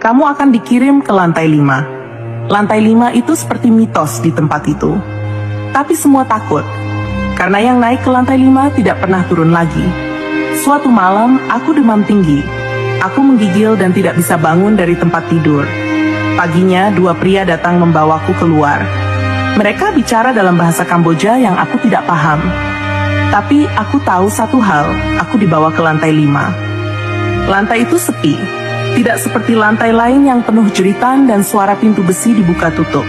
kamu akan dikirim ke lantai 5. Lantai 5 itu seperti mitos di tempat itu. Tapi semua takut, karena yang naik ke lantai 5 tidak pernah turun lagi. Suatu malam, aku demam tinggi. Aku menggigil dan tidak bisa bangun dari tempat tidur. Paginya, 2 pria datang membawaku keluar. Mereka bicara dalam bahasa Kamboja yang aku tidak paham. Tapi aku tahu satu hal, aku dibawa ke lantai 5. Lantai itu sepi, tidak seperti lantai lain yang penuh jeritan dan suara pintu besi dibuka tutup.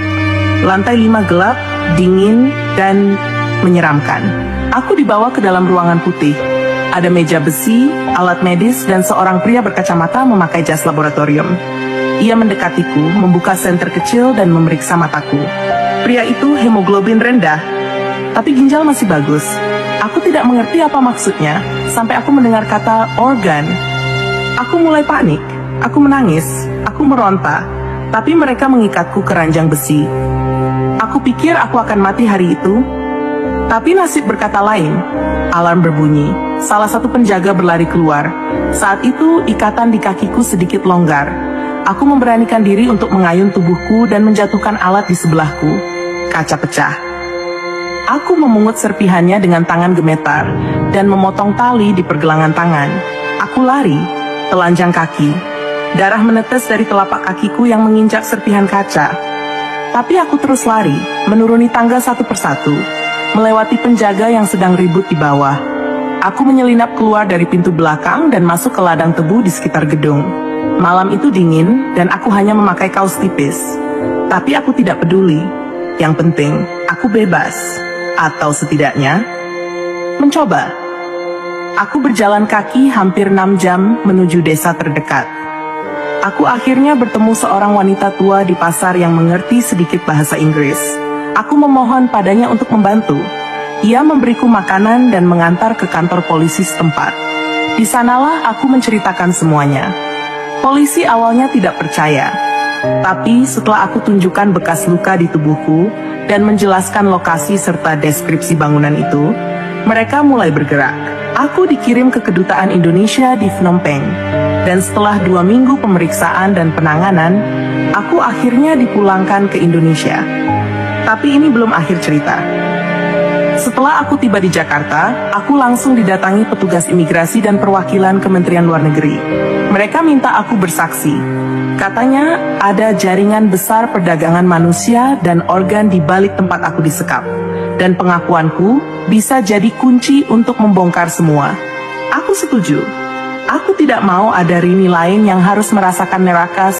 Lantai 5 gelap, dingin, dan menyeramkan. Aku dibawa ke dalam ruangan putih. Ada meja besi, alat medis, dan seorang pria berkacamata memakai jas laboratorium. Ia mendekatiku, membuka senter kecil dan memeriksa mataku. Pria itu hemoglobin rendah, tapi ginjal masih bagus. Aku tidak mengerti apa maksudnya, sampai aku mendengar kata organ. Aku mulai panik, aku menangis, aku meronta, tapi mereka mengikatku ke ranjang besi. Aku pikir aku akan mati hari itu, tapi nasib berkata lain. Alarm berbunyi, salah satu penjaga berlari keluar. Saat itu ikatan di kakiku sedikit longgar. Aku memberanikan diri untuk mengayun tubuhku dan menjatuhkan alat di sebelahku. Kaca pecah. Aku memungut serpihannya dengan tangan gemetar dan memotong tali di pergelangan tangan. Aku lari, telanjang kaki. Darah menetes dari telapak kakiku yang menginjak serpihan kaca. Tapi aku terus lari, menuruni tangga satu persatu, melewati penjaga yang sedang ribut di bawah. Aku menyelinap keluar dari pintu belakang dan masuk ke ladang tebu di sekitar gedung. Malam itu dingin dan aku hanya memakai kaos tipis. Tapi aku tidak peduli. Yang penting, aku bebas. Atau setidaknya, mencoba. Aku berjalan kaki hampir 6 jam menuju desa terdekat. Aku akhirnya bertemu seorang wanita tua di pasar yang mengerti sedikit bahasa Inggris. Aku memohon padanya untuk membantu. Ia memberiku makanan dan mengantar ke kantor polisi setempat. Di sanalah aku menceritakan semuanya. Polisi awalnya tidak percaya. Tapi setelah aku tunjukkan bekas luka di tubuhku dan menjelaskan lokasi serta deskripsi bangunan itu, mereka mulai bergerak. Aku dikirim ke kedutaan Indonesia di Phnom Penh. Dan setelah 2 minggu pemeriksaan dan penanganan, aku akhirnya dipulangkan ke Indonesia. Tapi ini belum akhir cerita. Setelah aku tiba di Jakarta, aku langsung didatangi petugas imigrasi dan perwakilan Kementerian Luar Negeri. Mereka minta aku bersaksi. Katanya ada jaringan besar perdagangan manusia dan organ di balik tempat aku disekap. Dan pengakuanku bisa jadi kunci untuk membongkar semua. Aku setuju. Aku tidak mau ada Rini lain yang harus merasakan neraka